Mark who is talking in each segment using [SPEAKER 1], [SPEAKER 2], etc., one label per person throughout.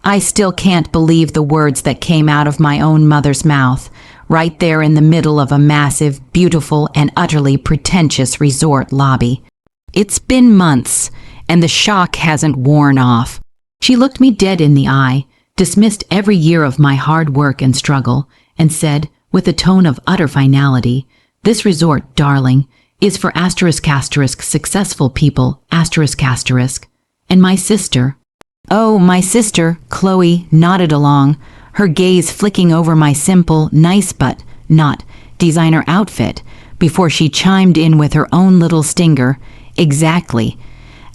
[SPEAKER 1] I still can't believe the words that came out of my own mother's mouth, right there in the middle of a massive, beautiful, and utterly pretentious resort lobby. It's been months, and the shock hasn't worn off. She looked me dead in the eye, dismissed every year of my hard work and struggle, and said, with a tone of utter finality, "This resort, darling, is for *** successful people, ***. And my sister." Oh, my sister, Chloe, nodded along, her gaze flicking over my simple, nice but not designer outfit, before she chimed in with her own little stinger. Exactly.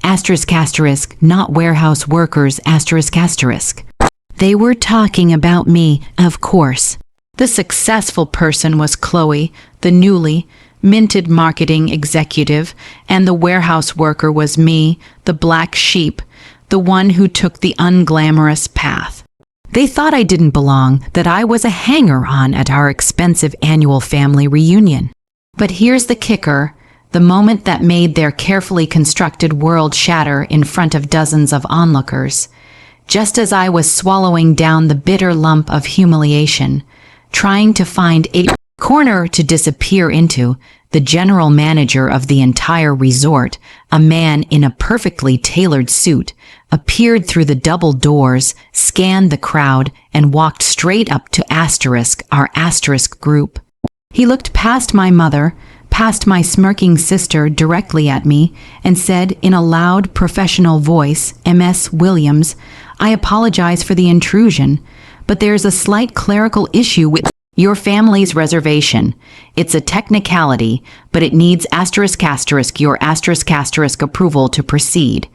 [SPEAKER 1] ***, not warehouse workers, ***. They were talking about me, of course. The successful person was Chloe, the newly minted marketing executive, and the warehouse worker was me, the black sheep, the one who took the unglamorous path. They thought I didn't belong, that I was a hanger-on at our expensive annual family reunion. But here's the kicker, the moment that made their carefully constructed world shatter in front of dozens of onlookers. Just as I was swallowing down the bitter lump of humiliation, trying to find a corner to disappear into, the general manager of the entire resort, a man in a perfectly tailored suit, appeared through the double doors, scanned the crowd, and walked straight up to our asterisk group. He looked past my mother, past my smirking sister directly at me, and said in a loud, professional voice, "Ms. Williams, I apologize for the intrusion, but there's a slight clerical issue with your family's reservation. It's a technicality, but it needs your *** approval to proceed.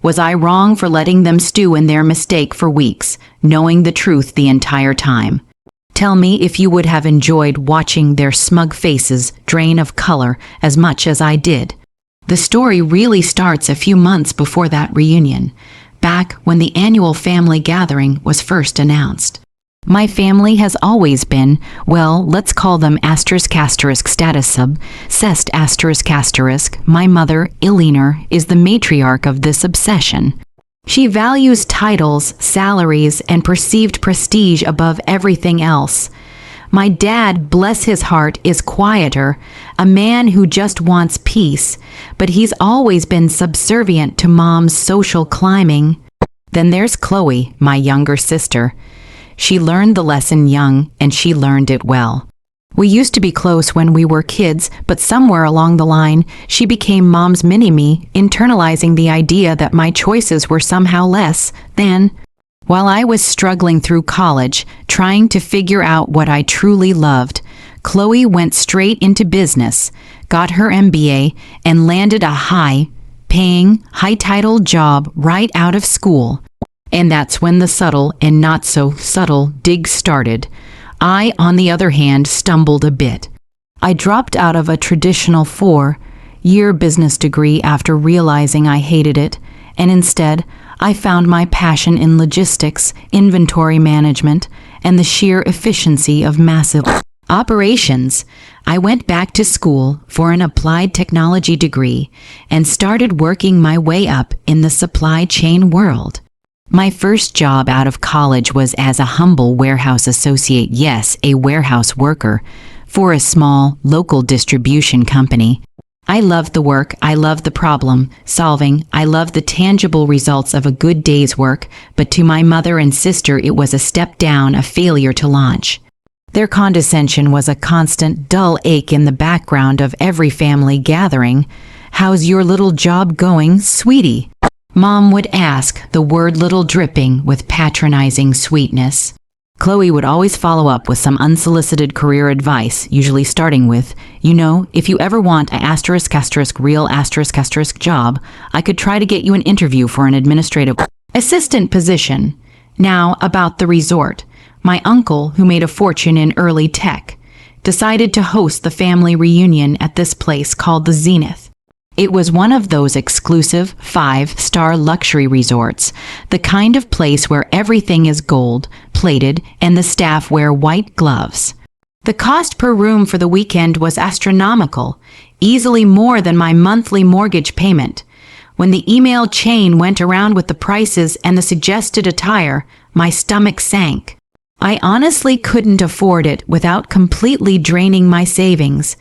[SPEAKER 1] Was I wrong for letting them stew in their mistake for weeks, knowing the truth the entire time? Tell me if you would have enjoyed watching their smug faces drain of color as much as I did." The story really starts a few months before that reunion, back when the annual family gathering was first announced. My family has always been, well, let's call them *** status sub, cest ***. My mother, Eleanor, is the matriarch of this obsession. She values titles, salaries, and perceived prestige above everything else. My dad, bless his heart, is quieter, a man who just wants peace, but he's always been subservient to Mom's social climbing. Then there's Chloe, my younger sister. She learned the lesson young, and she learned it well. We used to be close when we were kids, but somewhere along the line, she became Mom's mini-me, internalizing the idea that my choices were somehow less than. While I was struggling through college, trying to figure out what I truly loved, Chloe went straight into business, got her MBA, and landed a high-paying, high-title job right out of school. And that's when the subtle and not so subtle dig started. I, on the other hand, stumbled a bit. I dropped out of a traditional 4-year business degree after realizing I hated it, and instead, I found my passion in logistics, inventory management, and the sheer efficiency of massive operations. I went back to school for an applied technology degree and started working my way up in the supply chain world. My first job out of college was as a humble warehouse associate, yes, a warehouse worker, for a small, local distribution company. I loved the work, I loved the problem solving, I loved the tangible results of a good day's work, but to my mother and sister it was a step down, a failure to launch. Their condescension was a constant, dull ache in the background of every family gathering. "How's your little job going, sweetie?" Mom would ask, the word little dripping with patronizing sweetness. Chloe would always follow up with some unsolicited career advice, usually starting with, "You know, if you ever want a real job, I could try to get you an interview for an administrative assistant position." Now, about the resort. My uncle, who made a fortune in early tech, decided to host the family reunion at this place called the Zenith. It was one of those exclusive 5-star luxury resorts, the kind of place where everything is gold-plated and the staff wear white gloves. The cost per room for the weekend was astronomical, easily more than my monthly mortgage payment. When the email chain went around with the prices and the suggested attire, My stomach sank. I honestly couldn't afford it without completely draining my savings.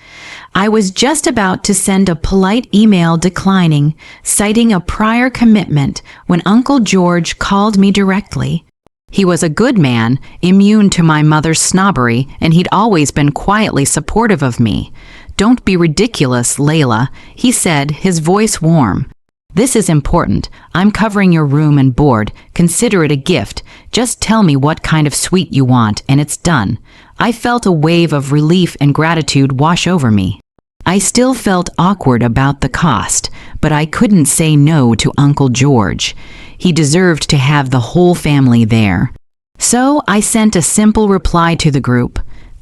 [SPEAKER 1] I was just about to send a polite email declining, citing a prior commitment, when Uncle George called me directly. He was a good man, immune to my mother's snobbery, and he'd always been quietly supportive of me. "Don't be ridiculous, Layla," he said, his voice warm. "This is important. I'm covering your room and board. Consider it a gift. Just tell me what kind of suite you want, and it's done." I felt a wave of relief and gratitude wash over me. I still felt awkward about the cost, but I couldn't say no to Uncle George. He deserved to have the whole family there. So I sent a simple reply to the group.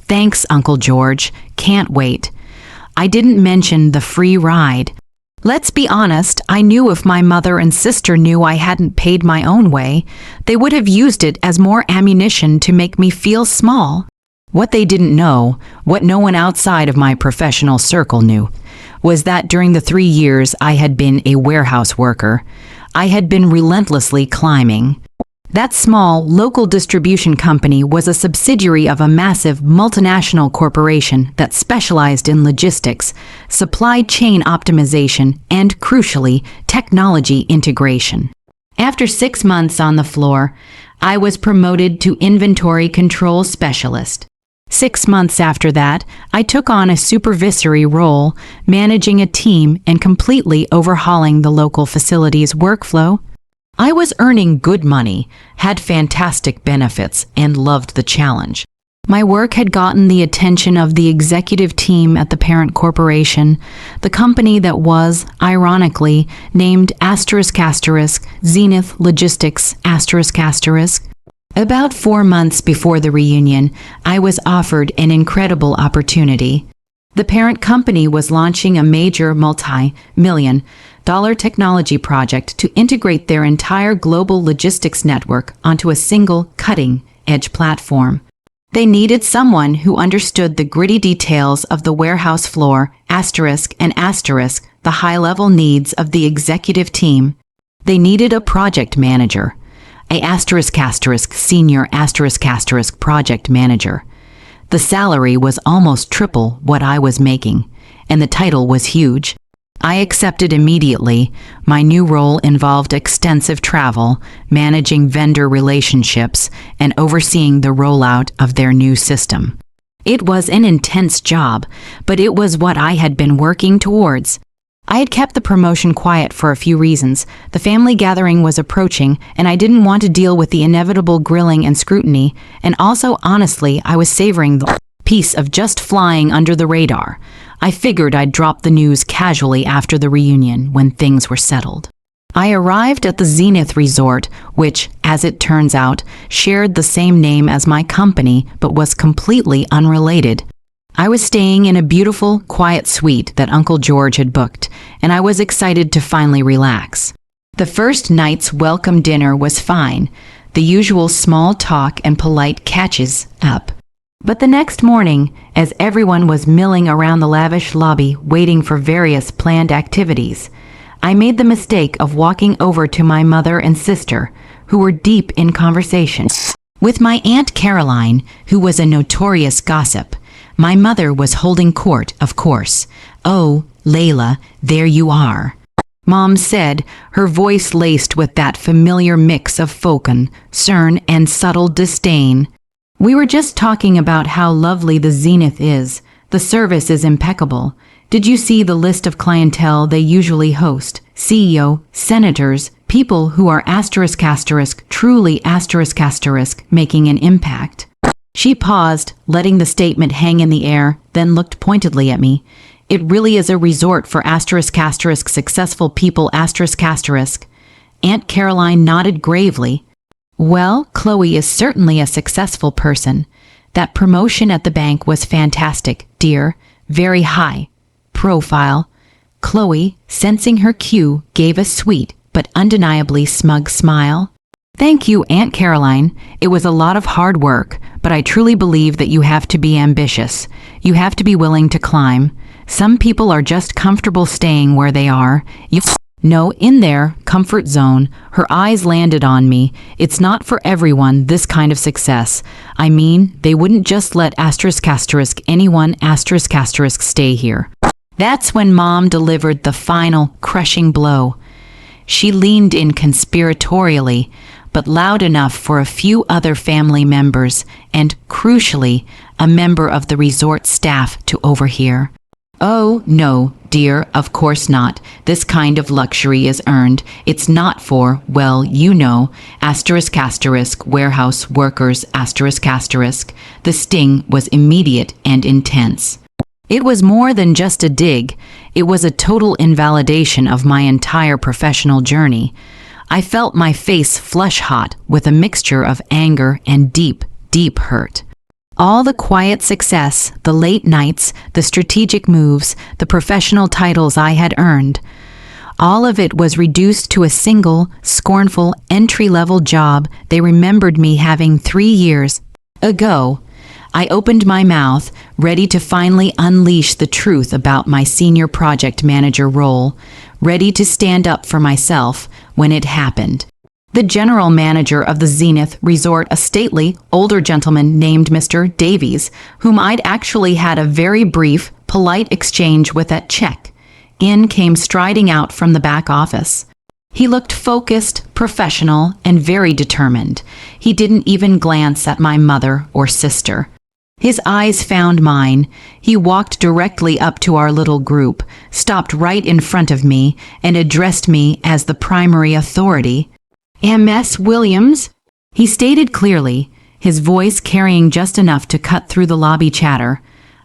[SPEAKER 1] "Thanks, Uncle George. Can't wait." I didn't mention the free ride. Let's be honest, I knew if my mother and sister knew I hadn't paid my own way, they would have used it as more ammunition to make me feel small. What they didn't know, what no one outside of my professional circle knew, was that during the 3 years I had been a warehouse worker, I had been relentlessly climbing. That small, local distribution company was a subsidiary of a massive multinational corporation that specialized in logistics, supply chain optimization, and, crucially, technology integration. After 6 months on the floor, I was promoted to inventory control specialist. 6 months after that, I took on a supervisory role, managing a team and completely overhauling the local facility's workflow. I was earning good money, had fantastic benefits, and loved the challenge. My work had gotten the attention of the executive team at the parent corporation, the company that was, ironically, named **Zenith Logistics **. About 4 months before the reunion, I was offered an incredible opportunity. The parent company was launching a major multi-million-dollar technology project to integrate their entire global logistics network onto a single cutting-edge platform. They needed someone who understood the gritty details of the warehouse floor, the high-level needs of the executive team. They needed a project manager, a senior project manager. The salary was almost triple what I was making, and the title was huge. I accepted immediately. My new role involved extensive travel, managing vendor relationships, and overseeing the rollout of their new system. It was an intense job, but it was what I had been working towards. I had kept the promotion quiet for a few reasons. The family gathering was approaching, and I didn't want to deal with the inevitable grilling and scrutiny, and also, honestly, I was savoring the peace of just flying under the radar. I figured I'd drop the news casually after the reunion when things were settled. I arrived at the Zenith Resort, which, as it turns out, shared the same name as my company but was completely unrelated. I was staying in a beautiful, quiet suite that Uncle George had booked, and I was excited to finally relax. The first night's welcome dinner was fine, the usual small talk and polite catches up. But the next morning, as everyone was milling around the lavish lobby waiting for various planned activities, I made the mistake of walking over to my mother and sister, who were deep in conversation. With my Aunt Caroline, who was a notorious gossip, my mother was holding court, of course. "Oh, Layla, there you are," Mom said, her voice laced with that familiar mix of concern and subtle disdain. "We were just talking about how lovely the Zenith is. The service is impeccable. Did you see the list of clientele they usually host? CEO, senators, people who are truly making an impact." She paused, letting the statement hang in the air, then looked pointedly at me. "It really is a resort for successful people Aunt Caroline nodded gravely. "Well, Chloe is certainly a successful person. That promotion at the bank was fantastic, dear. Very high profile." Chloe, sensing her cue, gave a sweet but undeniably smug smile. "Thank you, Aunt Caroline. It was a lot of hard work, but I truly believe that you have to be ambitious. You have to be willing to climb. Some people are just comfortable staying where they are. No, in their comfort zone, her eyes landed on me. It's not for everyone, this kind of success. I mean, they wouldn't just let anyone stay here. That's when Mom delivered the final, crushing blow. She leaned in conspiratorially, but loud enough for a few other family members and, crucially, a member of the resort staff to overhear. Oh, no, dear, of course not. This kind of luxury is earned. It's not for, well, you know, warehouse workers, The sting was immediate and intense. It was more than just a dig. It was a total invalidation of my entire professional journey. I felt my face flush hot with a mixture of anger and deep, deep hurt. All the quiet success, the late nights, the strategic moves, the professional titles I had earned, all of it was reduced to a single, scornful, entry-level job they remembered me having 3 years ago. I opened my mouth, ready to finally unleash the truth about my senior project manager role, ready to stand up for myself when it happened. The general manager of the Zenith Resort, a stately, older gentleman named Mr. Davies, whom I'd actually had a very brief, polite exchange with at check, came striding out from the back office. He looked focused, professional, and very determined. He didn't even glance at my mother or sister. His eyes found mine. He walked directly up to our little group, stopped right in front of me, and addressed me as the primary authority. "Ms. Williams," he stated clearly, his voice carrying just enough to cut through the lobby chatter,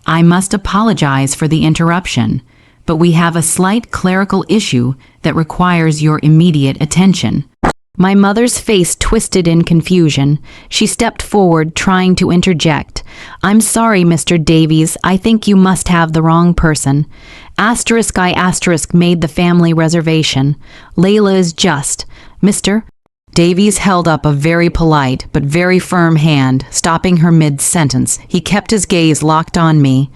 [SPEAKER 1] "I must apologize for the interruption, but we have a slight clerical issue that requires your immediate attention." My mother's face twisted in confusion. She stepped forward, trying to interject. "I'm sorry, Mr. Davies, I think you must have the wrong person. I made the family reservation. Layla is just. Mr. Davies held up a very polite but very firm hand, stopping her mid-sentence. He kept his gaze locked on me.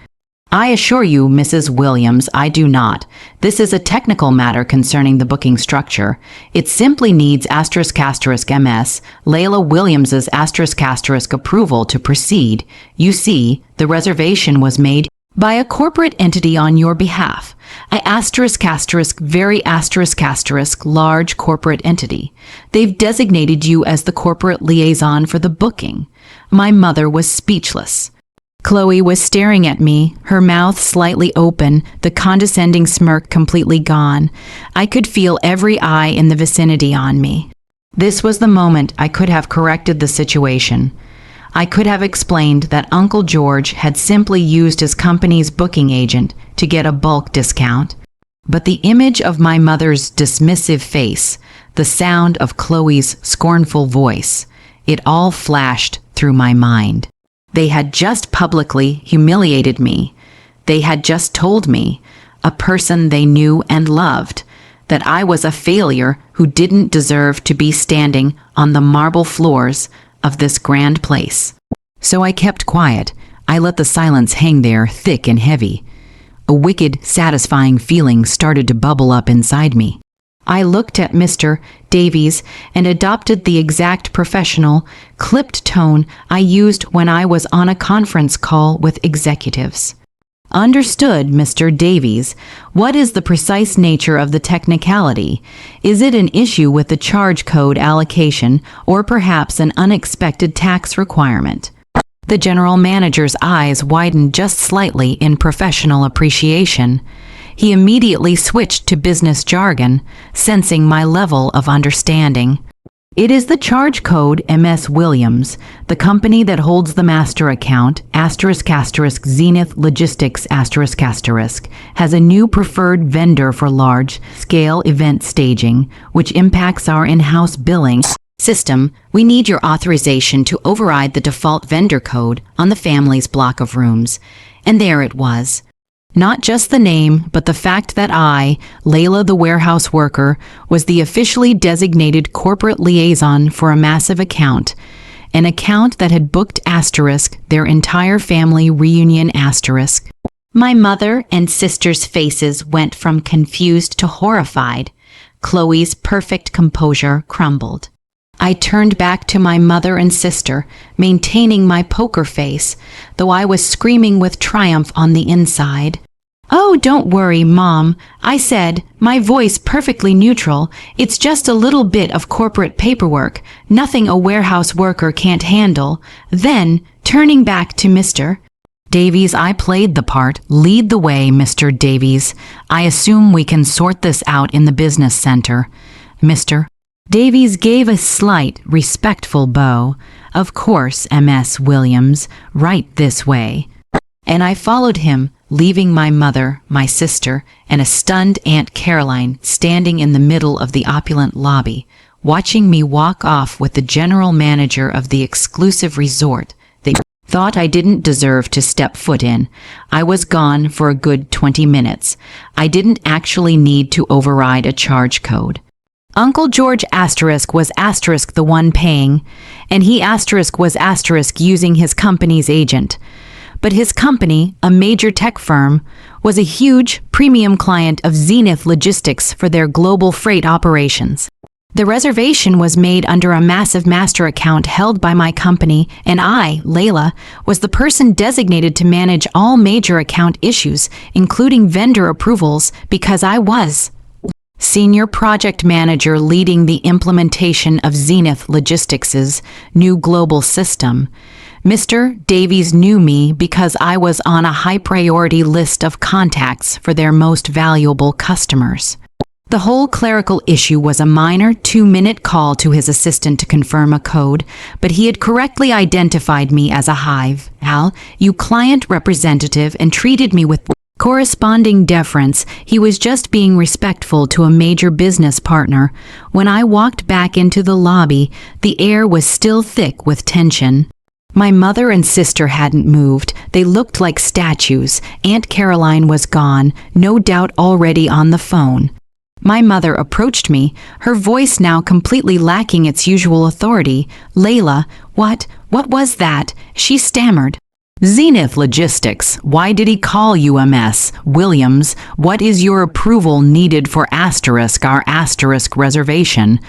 [SPEAKER 1] "I assure you, Mrs. Williams, I do not. This is a technical matter concerning the booking structure. It simply needs **MS, Layla Williams's ** approval to proceed. You see, the reservation was made by a corporate entity on your behalf. A very large corporate entity. They've designated you as the corporate liaison for the booking." My mother was speechless. Chloe was staring at me, her mouth slightly open, the condescending smirk completely gone. I could feel every eye in the vicinity on me. This was the moment I could have corrected the situation. I could have explained that Uncle George had simply used his company's booking agent to get a bulk discount. But the image of my mother's dismissive face, the sound of Chloe's scornful voice, it all flashed through my mind. They had just publicly humiliated me. They had just told me, a person they knew and loved, that I was a failure who didn't deserve to be standing on the marble floors of this grand place. So I kept quiet. I let the silence hang there thick and heavy. A wicked, satisfying feeling started to bubble up inside me. I looked at Mr. Davies and adopted the exact professional, clipped tone I used when I was on a conference call with executives. "Understood, Mr. Davies. What is the precise nature of the technicality? Is it an issue with the charge code allocation or perhaps an unexpected tax requirement?" The general manager's eyes widened just slightly in professional appreciation. He immediately switched to business jargon, sensing my level of understanding. "It is the charge code MS Williams, the company that holds the master account, **Zenith Logistics **, has a new preferred vendor for large-scale event staging, which impacts our in-house billing system. We need your authorization to override the default vendor code on the family's block of rooms." And there it was. Not just the name, but the fact that I, Layla the warehouse worker, was the officially designated corporate liaison for a massive account, an account that had booked their entire family reunion . My mother and sister's faces went from confused to horrified. Chloe's perfect composure crumbled. I turned back to my mother and sister, maintaining my poker face, though I was screaming with triumph on the inside. "Oh, don't worry, Mom," I said, my voice perfectly neutral. "It's just a little bit of corporate paperwork, nothing a warehouse worker can't handle." Then, turning back to Mr. Davies, I played the part. "Lead the way, Mr. Davies. I assume we can sort this out in the business center." Mr. Davies gave a slight, respectful bow. "Of course, MS Williams, right this way." And I followed him, leaving my mother, my sister, and a stunned Aunt Caroline standing in the middle of the opulent lobby, watching me walk off with the general manager of the exclusive resort they thought I didn't deserve to step foot in. I was gone for a good 20 minutes. I didn't actually need to override a charge code. Uncle George asterisk was asterisk the one paying, and he asterisk was asterisk using his company's agent. But his company, a major tech firm, was a huge premium client of Zenith Logistics for their global freight operations. The reservation was made under a massive master account held by my company, and I, Layla, was the person designated to manage all major account issues, including vendor approvals, because I was Senior Project Manager leading the implementation of Zenith Logistics' new global system. Mr. Davies knew me because I was on a high-priority list of contacts for their most valuable customers. The whole clerical issue was a minor 2-minute call to his assistant to confirm a code, but he had correctly identified me as a hive, Al, you client representative, and treated me with corresponding deference. He was just being respectful to a major business partner. When I walked back into the lobby, the air was still thick with tension. My mother and sister hadn't moved. They looked like statues. Aunt Caroline was gone, no doubt already on the phone. My mother approached me, her voice now completely lacking its usual authority. "Layla, what was that?" she stammered. "Zenith Logistics, why did he call you MS Williams? What is your approval needed for our asterisk reservation?"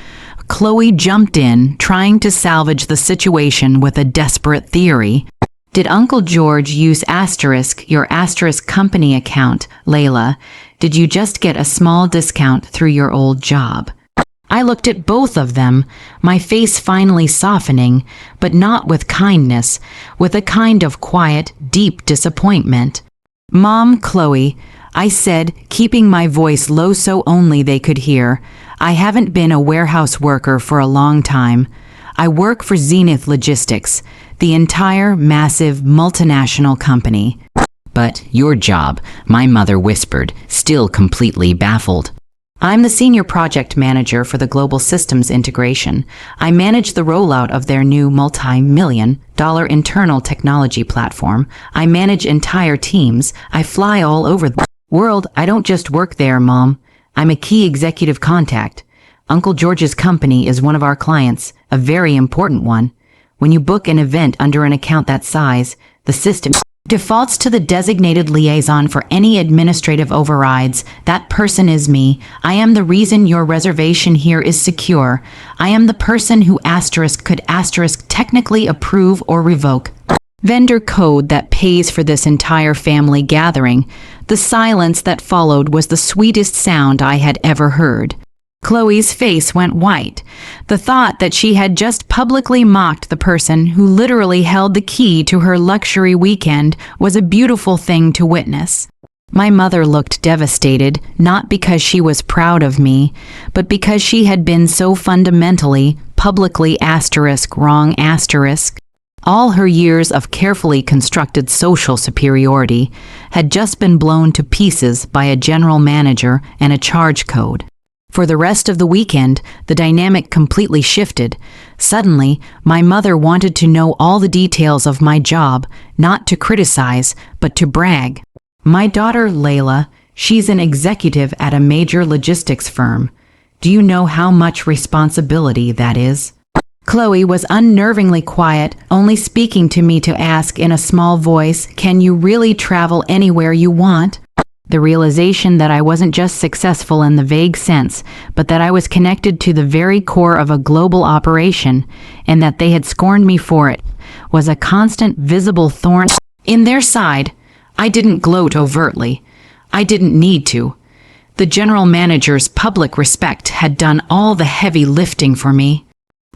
[SPEAKER 1] Chloe jumped in, trying to salvage the situation with a desperate theory. "Did Uncle George use your asterisk company account, Layla? Did you just get a small discount through your old job?" I looked at both of them, my face finally softening, but not with kindness, with a kind of quiet, deep disappointment. "Mom, Chloe," I said, keeping my voice low so only they could hear, "I haven't been a warehouse worker for a long time. I work for Zenith Logistics, the entire massive multinational company." "But your job," my mother whispered, still completely baffled. "I'm the Senior Project Manager for the Global Systems Integration. I manage the rollout of their new multi-million-dollar internal technology platform. I manage entire teams. I fly all over the world. I don't just work there, Mom. I'm a key executive contact. Uncle George's company is one of our clients, a very important one. When you book an event under an account that size, the system defaults to the designated liaison for any administrative overrides. That person is me. I am the reason your reservation here is secure. I am the person who could technically approve or revoke vendor code that pays for this entire family gathering." The silence that followed was the sweetest sound I had ever heard. Chloe's face went white. The thought that she had just publicly mocked the person who literally held the key to her luxury weekend was a beautiful thing to witness. My mother looked devastated, not because she was proud of me, but because she had been so fundamentally, publicly wrong. All her years of carefully constructed social superiority had just been blown to pieces by a general manager and a charge code. For the rest of the weekend, the dynamic completely shifted. Suddenly, my mother wanted to know all the details of my job, not to criticize, but to brag. "My daughter, Layla, she's an executive at a major logistics firm. Do you know how much responsibility that is?" Chloe was unnervingly quiet, only speaking to me to ask in a small voice, "Can you really travel anywhere you want?" The realization that I wasn't just successful in the vague sense, but that I was connected to the very core of a global operation, and that they had scorned me for it, was a constant visible thorn in their side. I didn't gloat overtly. I didn't need to. The general manager's public respect had done all the heavy lifting for me.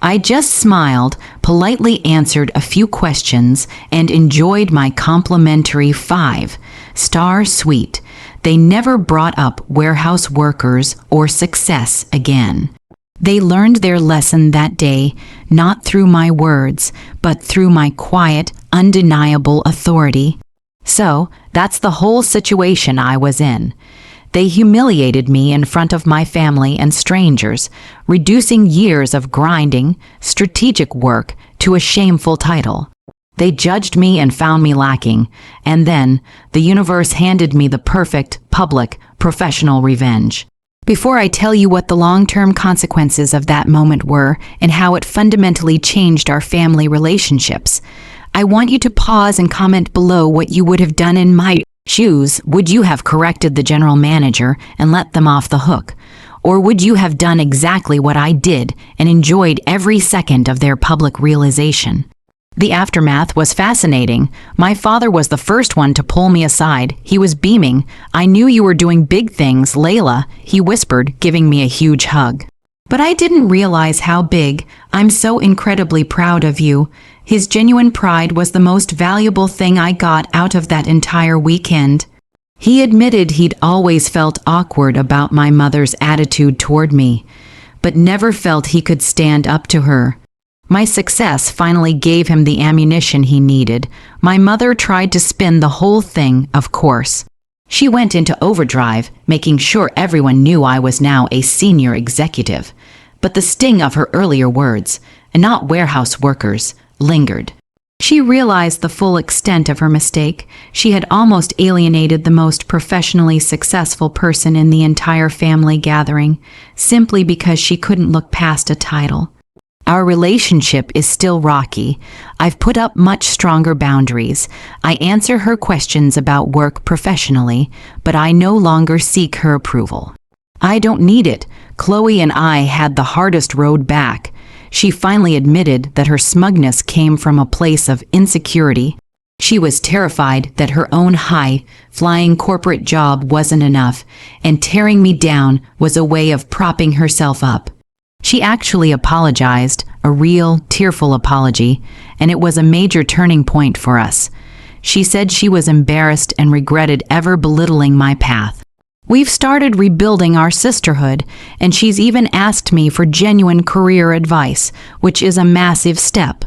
[SPEAKER 1] I just smiled, politely answered a few questions, and enjoyed my complimentary 5-star suite. They never brought up warehouse workers or success again. They learned their lesson that day, not through my words, but through my quiet, undeniable authority. So, that's the whole situation I was in. They humiliated me in front of my family and strangers, reducing years of grinding, strategic work to a shameful title. They judged me and found me lacking, and then the universe handed me the perfect, public, professional revenge. Before I tell you what the long-term consequences of that moment were and how it fundamentally changed our family relationships, I want you to pause and comment below what you would have done in my shoes. Would you have corrected the general manager and let them off the hook? Or would you have done exactly what I did and enjoyed every second of their public realization? The aftermath was fascinating. My father was the first one to pull me aside. He was beaming. "I knew you were doing big things, Layla," he whispered, giving me a huge hug. "But I didn't realize how big. I'm so incredibly proud of you." His genuine pride was the most valuable thing I got out of that entire weekend. He admitted he'd always felt awkward about my mother's attitude toward me, but never felt he could stand up to her. My success finally gave him the ammunition he needed. My mother tried to spin the whole thing, of course. She went into overdrive, making sure everyone knew I was now a senior executive. But the sting of her earlier words, and not warehouse workers, lingered. She realized the full extent of her mistake. She had almost alienated the most professionally successful person in the entire family gathering, simply because she couldn't look past a title. Our relationship is still rocky. I've put up much stronger boundaries. I answer her questions about work professionally, but I no longer seek her approval. I don't need it. Chloe and I had the hardest road back. She finally admitted that her smugness came from a place of insecurity. She was terrified that her own high-flying corporate job wasn't enough, and tearing me down was a way of propping herself up. She actually apologized, a real, tearful apology, and it was a major turning point for us. She said she was embarrassed and regretted ever belittling my path. We've started rebuilding our sisterhood, and she's even asked me for genuine career advice, which is a massive step.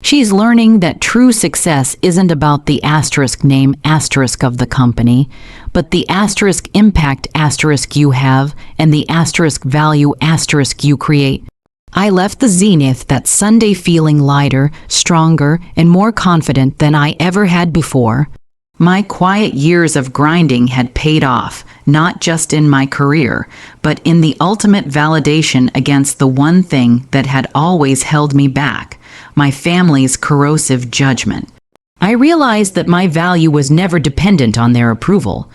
[SPEAKER 1] She's learning that true success isn't about the asterisk name asterisk of the company, but the asterisk impact asterisk you have and the asterisk value asterisk you create. I left the Zenith that Sunday feeling lighter, stronger, and more confident than I ever had before. My quiet years of grinding had paid off, not just in my career, but in the ultimate validation against the one thing that had always held me back: my family's corrosive judgment. I realized that my value was never dependent on their approval,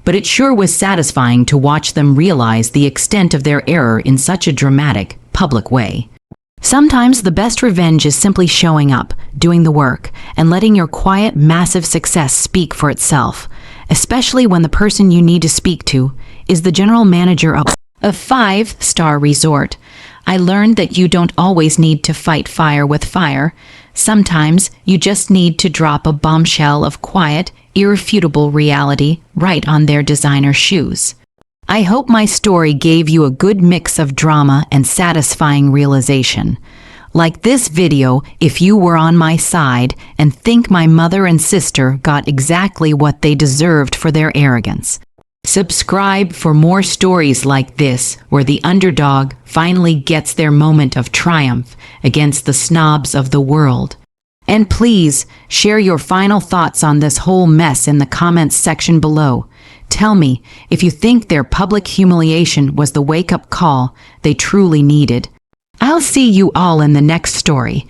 [SPEAKER 1] but it sure was satisfying to watch them realize the extent of their error in such a dramatic, public way. Sometimes the best revenge is simply showing up, doing the work, and letting your quiet, massive success speak for itself, especially when the person you need to speak to is the general manager of a 5-star resort. I learned that you don't always need to fight fire with fire. Sometimes you just need to drop a bombshell of quiet, irrefutable reality right on their designer shoes. I hope my story gave you a good mix of drama and satisfying realization. Like this video if you were on my side and think my mother and sister got exactly what they deserved for their arrogance. Subscribe for more stories like this where the underdog finally gets their moment of triumph against the snobs of the world. And please share your final thoughts on this whole mess in the comments section below. Tell me if you think their public humiliation was the wake-up call they truly needed. I'll see you all in the next story.